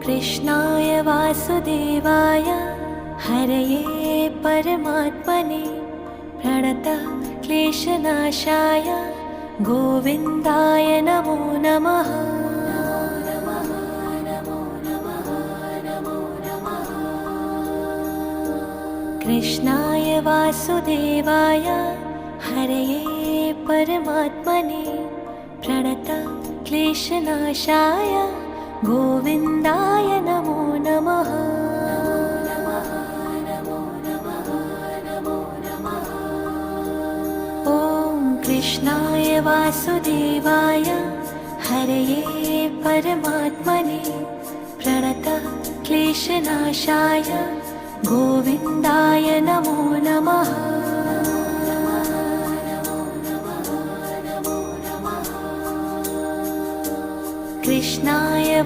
कृष्णाय वासुदेवाय हरये परमात्मने प्रणतः क्लेशनाशाय गोविन्दाय नमो नमः। कृष्णाय वासुदेवाय हरये परमात्मने प्रणतः क्लेशनाशाय गोविन्दाय नमो नमः। ॐ कृष्णाय वासुदेवाय हरये परमात्मने प्रणतः क्लेशनाशाय गोविन्दाय नमो नमः। कृष्णाय